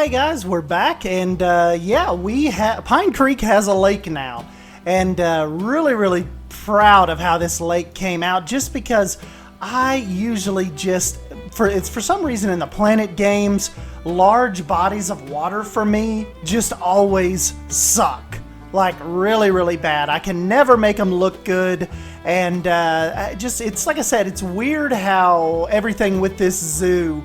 Hey guys, we're back, and Pine Creek has a lake now, and really proud of how this lake came out. Just because I usually for some reason in the Planet games, large bodies of water for me just always suck, like really bad. I can never make them look good, and it's like I said, it's weird how everything with this zoo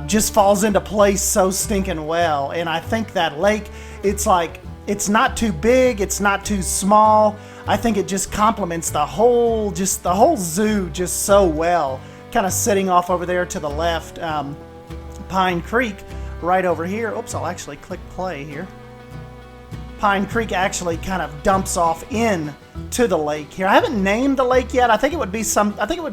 just falls into place so stinking well. And I think that lake, it's not too big, it's not too small. I think it just complements the whole zoo just so well. Kind of sitting off over there to the left, Pine Creek right over here. Oops, I'll actually click play here. Pine Creek actually kind of dumps off in to the lake here. I haven't named the lake yet. I think it would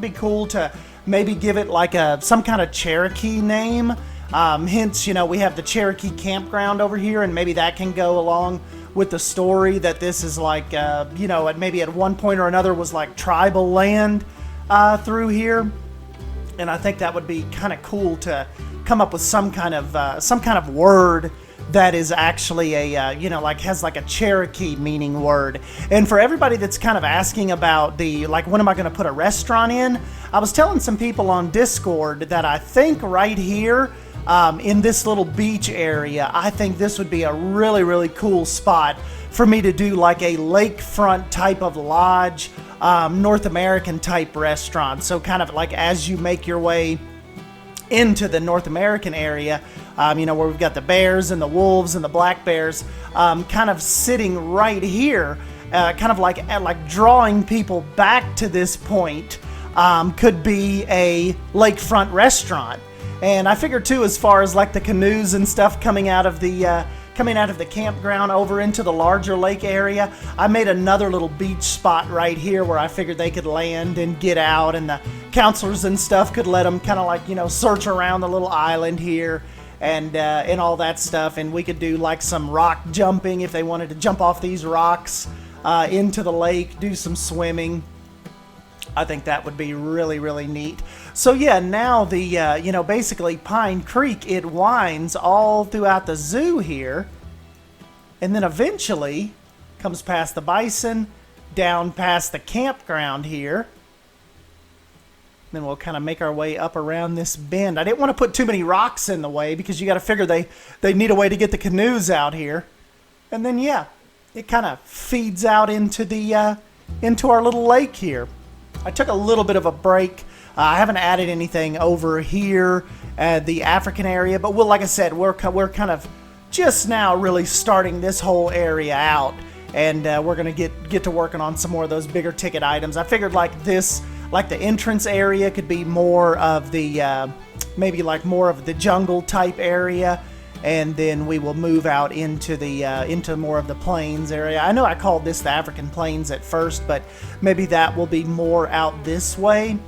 be cool to maybe give it like some kind of Cherokee name. Hence, we have the Cherokee campground over here, and maybe that can go along with the story that this is like, maybe at one point or another was like tribal land through here. And I think that would be kind of cool to come up with some kind of word that is actually has like a Cherokee meaning word. And for everybody that's kind of asking about when am I going to put a restaurant in? I was telling some people on Discord that I think right here in this little beach area, I think this would be a really cool spot for me to do like a lakefront type of lodge, North American type restaurant. So kind of like as you make your way into the North American area, where we've got the bears and the wolves and the black bears, kind of sitting right here, kind of like drawing people back to this point, could be a lakefront restaurant. And I figure too, as far as like the canoes and stuff coming out of the campground over into the larger lake area, I made another little beach spot right here where I figured they could land and get out, and the counselors and stuff could let them kind of like, search around the little island here and all that stuff. And we could do like some rock jumping if they wanted to jump off these rocks into the lake, do some swimming. I think that would be really neat. So yeah, now the basically Pine Creek, it winds all throughout the zoo here, and then eventually comes past the bison, down past the campground here. Then we'll kind of make our way up around this bend. I didn't want to put too many rocks in the way because you got to figure they need a way to get the canoes out here. And then yeah, it kind of feeds out into into our little lake here. I took a little bit of a break. I haven't added anything over here at the African area, but like I said, we're kind of just now really starting this whole area out, and we're gonna get to working on some more of those bigger ticket items. I figured like the entrance area could be more of the maybe like more of the jungle type area, and then we will move out into into more of the plains area. I know I called this the African Plains at first, but maybe that will be more out this way.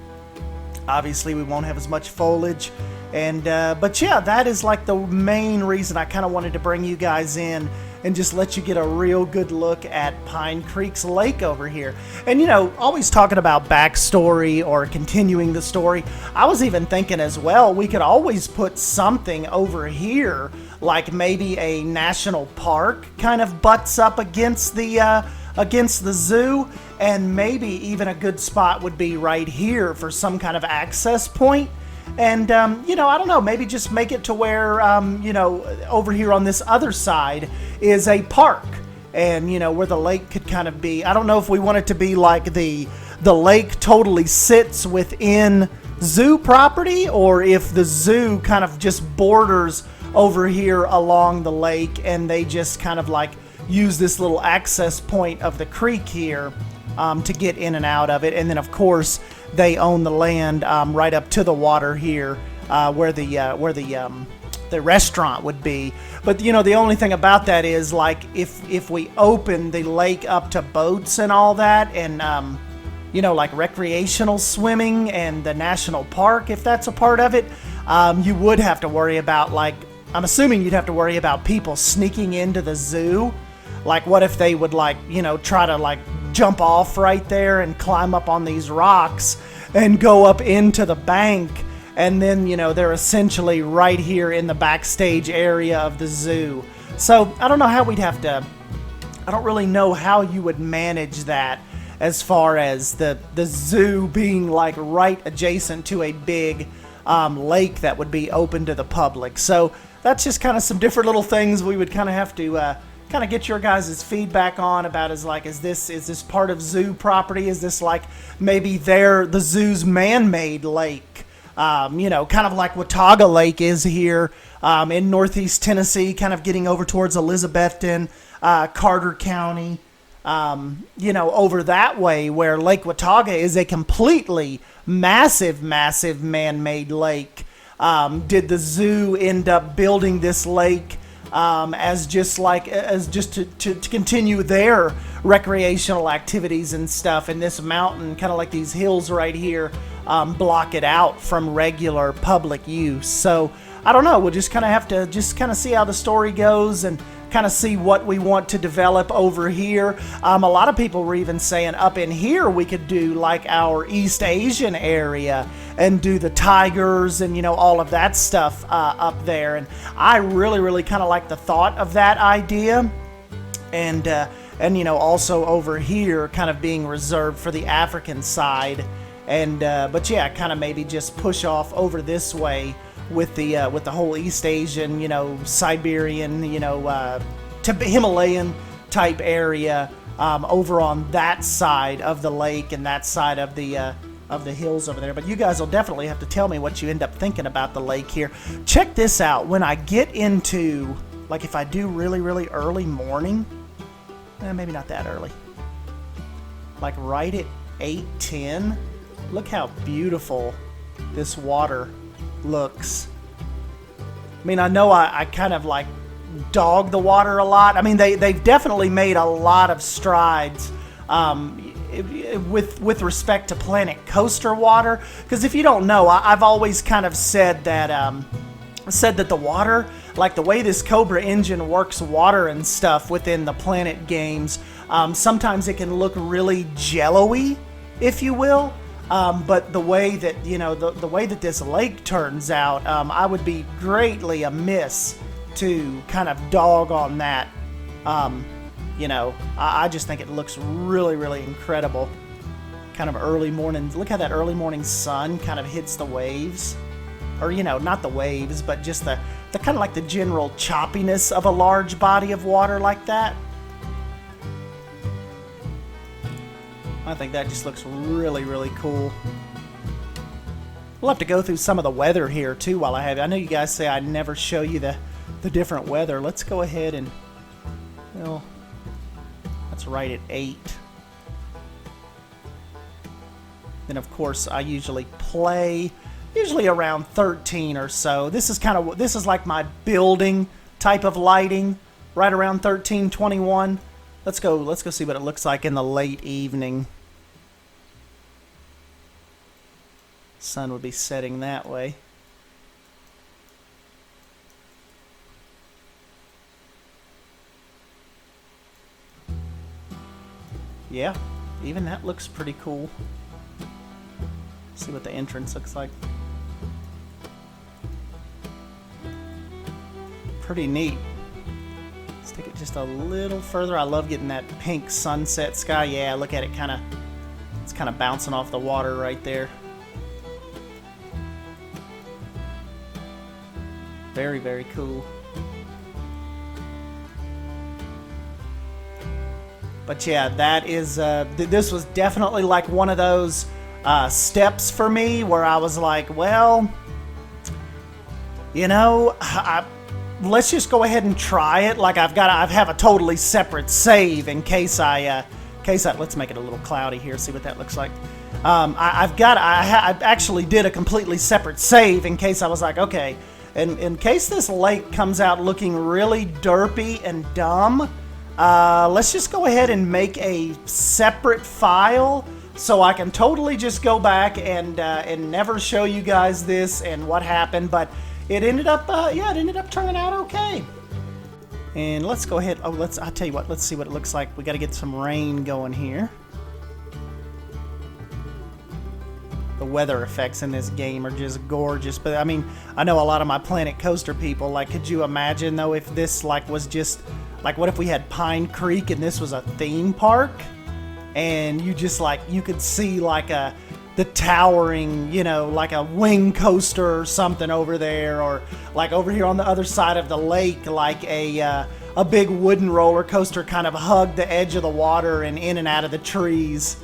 Obviously, we won't have as much foliage, but yeah, that is like the main reason I kind of wanted to bring you guys in and just let you get a real good look at Pine Creek's lake over here. And always talking about backstory or continuing the story, I was even thinking as well, we could always put something over here, like maybe a national park kind of butts up against the zoo, and maybe even a good spot would be right here for some kind of access point. And, I don't know, maybe just make it to where, over here on this other side is a park, and, where the lake could kind of be. I don't know if we want it to be like the lake totally sits within zoo property, or if the zoo kind of just borders over here along the lake, and they just kind of like use this little access point of the creek here to get in and out of it. And then of course they own the land right up to the water here where the restaurant would be. But the only thing about that is like if we open the lake up to boats and all that, and like recreational swimming and the national park, if that's a part of it, you would have to worry about, like, I'm assuming you'd have to worry about people sneaking into the zoo. Like, what if they would, like, try to, like, jump off right there and climb up on these rocks and go up into the bank and then, you know, they're essentially right here in the backstage area of the zoo. So I don't know how we'd have to, I don't really know how you would manage that as far as the zoo being like right adjacent to a big lake that would be open to the public. So that's just kind of some different little things we would kind of have to kind of get your guys' feedback on about, is this part of zoo property? Is this like maybe the zoo's man-made lake? You know, kind of like Watauga Lake is here in northeast Tennessee, kind of getting over towards Elizabethton, Carter County, you know, over that way, where Lake Watauga is a completely massive man-made lake. Did the zoo end up building this lake as just to continue their recreational activities and stuff, and this mountain, kind of like these hills right here, block it out from regular public use? So I don't know, we'll just kind of have to just kind of see how the story goes and kind of see what we want to develop over here. A lot of people were even saying up in here we could do like our East Asian area and do the tigers and, you know, all of that stuff up there. And I really kind of like the thought of that idea. And you know, also over here kind of being reserved for the African side. And but yeah, kind of maybe just push off over this way with the whole East Asian, you know, Siberian, you know, Himalayan type area over on that side of the lake and that side of the hills over there. But you guys will definitely have to tell me what you end up thinking about the lake here. Check this out. When I get into, like, if I do really early morning, maybe not that early, like right at 8:10, look how beautiful this water looks. I mean, I know I kind of like dog the water a lot. I mean, they've definitely made a lot of strides with respect to Planet Coaster water. Because if you don't know, I've always kind of said that the water, like the way this Cobra engine works water and stuff within the Planet games, sometimes it can look really jello-y, if you will. But the way that, you know, the way that this lake turns out, I would be greatly amiss to kind of dog on that. You know, I just think it looks really incredible. Kind of early morning. Look how that early morning sun kind of hits the waves. Or, you know, not the waves, but just the kind of like the general choppiness of a large body of water like that. I think that just looks really cool. We'll have to go through some of the weather here too while I have it. I know you guys say I never show you the different weather. Let's go ahead and, well, that's right at 8. Then of course I usually play around 13 or so. This is like my building type of lighting, right around 13:21. Let's go see what it looks like in the late evening. Sun would be setting that way. Yeah, even that looks pretty cool. See what the entrance looks like. Pretty neat. Let's take it just a little further. I love getting that pink sunset sky. Yeah, look at it, it's kind of bouncing off the water right there. Very cool. But yeah, that is this was definitely like one of those steps for me where I was like, well, you know, let's just go ahead and try it. Like I have a totally separate save in case let's make it a little cloudy here. See what that looks like. I actually did a completely separate save in case I was like, okay, in case this lake comes out looking really derpy and dumb, let's just go ahead and make a separate file so I can totally just go back and never show you guys this and what happened. But it ended up, turning out okay. And let's go ahead. I'll tell you what. Let's see what it looks like. We got to get some rain going here. The weather effects in this game are just gorgeous. But I mean, I know a lot of my Planet Coaster people, like, could you imagine though if this like was just like, what if we had Pine Creek and this was a theme park, and you just like, you could see like the towering, you know, like a wing coaster or something over there, or like over here on the other side of the lake, like a big wooden roller coaster kind of hugged the edge of the water and in and out of the trees.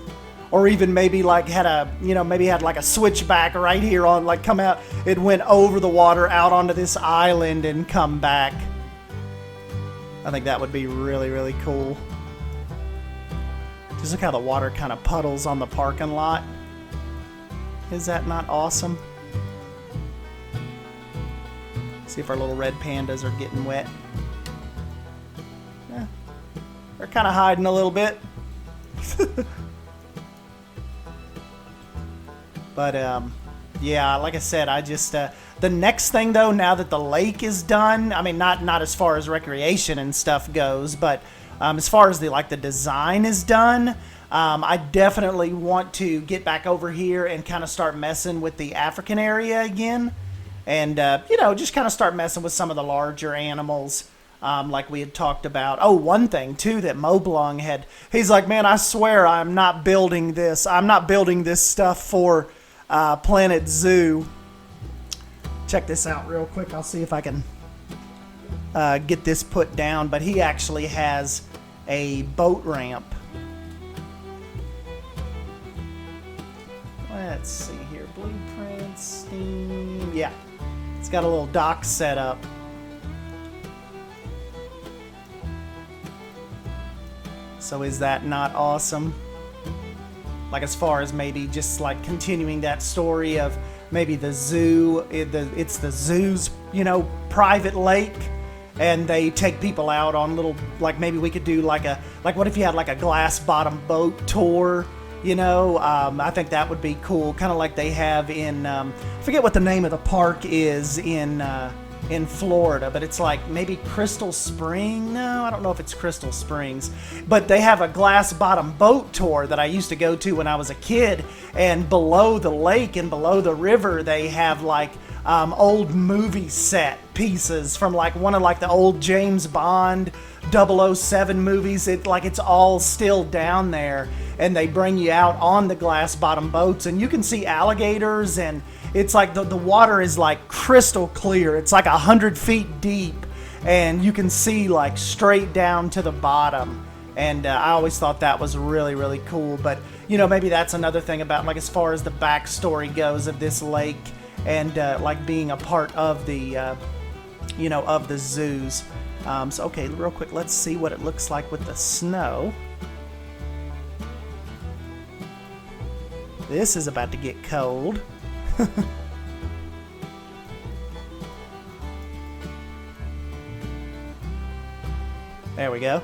Or even maybe like had a, you know, maybe had like a switchback right here on, like come out, it went over the water out onto this island and come back. I think that would be really, really cool. Just look how the water kind of puddles on the parking lot. Is that not awesome? See if our little red pandas are getting wet. Yeah, they're kind of hiding a little bit. But yeah, like I said, I just the next thing though, now that the lake is done, I mean not as far as recreation and stuff goes, but as far as the design is done, I definitely want to get back over here and kind of start messing with the African area again, and you know, just kind of start messing with some of the larger animals. Like we had talked about. Oh, one thing too that Moblong had, he's like, man, I swear I'm not building this. I'm not building this stuff for Planet Zoo. Check this out real quick. I'll see if I can get this put down. But he actually has a boat ramp. Let's see here. Blueprints, Steam. Yeah, it's got a little dock set up. So is that not awesome? Like, as far as maybe just like continuing that story of maybe the zoo, it's the zoo's, you know, private lake, and they take people out on little, like maybe we could do like what if you had like a glass bottom boat tour, you know? I think that would be cool, kind of like they have in, I forget what the name of the park is in Florida, but it's like maybe Crystal Spring. No, I don't know if it's Crystal Springs, but they have a glass bottom boat tour that I used to go to when I was a kid, and below the lake and below the river they have like old movie set pieces from like one of like the old James Bond 007 movies. It's all still down there, and they bring you out on the glass bottom boats, and you can see alligators, and it's like the water is like crystal clear. It's like 100 feet deep, and you can see like straight down to the bottom. And I always thought that was really, really cool. But, you know, maybe that's another thing about, like, as far as the backstory goes of this lake, and like being a part of the, you know, of the zoos. So, okay, real quick, let's see what it looks like with the snow. This is about to get cold. There we go.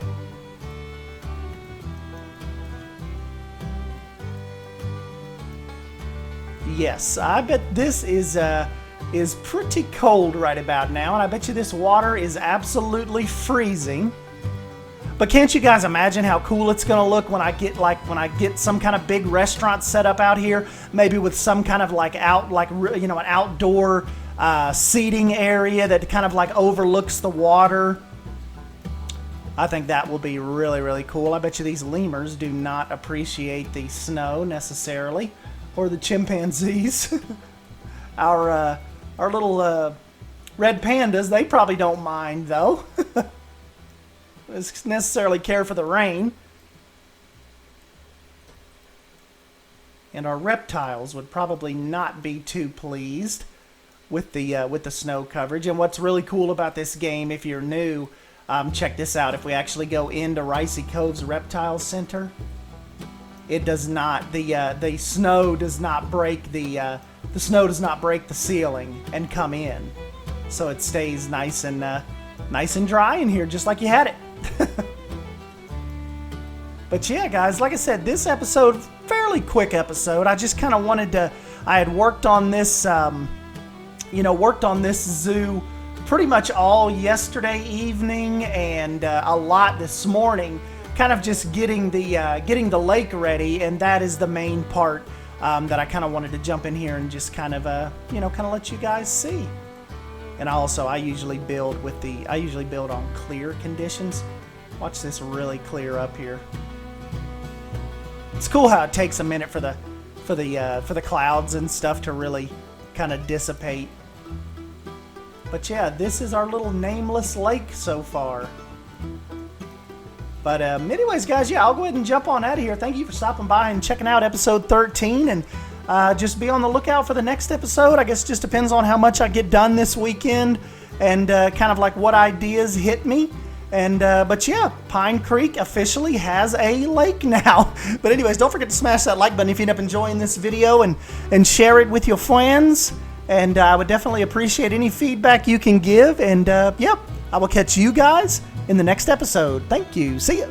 Yes, I bet this is pretty cold right about now, and I bet you this water is absolutely freezing. But can't you guys imagine how cool it's gonna look when I get some kind of big restaurant set up out here, maybe with some kind of an outdoor seating area that kind of like overlooks the water. I think that will be really, really cool. I bet you these lemurs do not appreciate the snow necessarily, or the chimpanzees. Our little red pandas, they probably don't mind though. Necessarily care for the rain. And our reptiles would probably not be too pleased with the snow coverage. And what's really cool about this game, if you're new, check this out. If we actually go into Ricey Cove's Reptile Center, it does not, the snow does not break the snow does not break the ceiling and come in, so it stays nice and dry in here, just like you had it. But yeah, guys, like I said, this episode, fairly quick episode. I just kind of wanted to, I had worked on this zoo pretty much all yesterday evening, and a lot this morning, kind of just getting the lake ready, and that is the main part that I kind of wanted to jump in here and just kind of, kind of let you guys see. And I usually build on clear conditions. Watch this really clear up here. It's cool how it takes a minute for the clouds and stuff to really kind of dissipate. But yeah, this is our little nameless lake so far. But anyways, guys, yeah, I'll go ahead and jump on out of here. Thank you for stopping by and checking out episode 13. And just be on the lookout for the next episode. I guess it just depends on how much I get done this weekend and kind of like what ideas hit me. And but yeah, Pine Creek officially has a lake now. But anyways, don't forget to smash that like button if you end up enjoying this video and share it with your friends. And I would definitely appreciate any feedback you can give. And yep, I will catch you guys in the next episode. Thank you. See ya.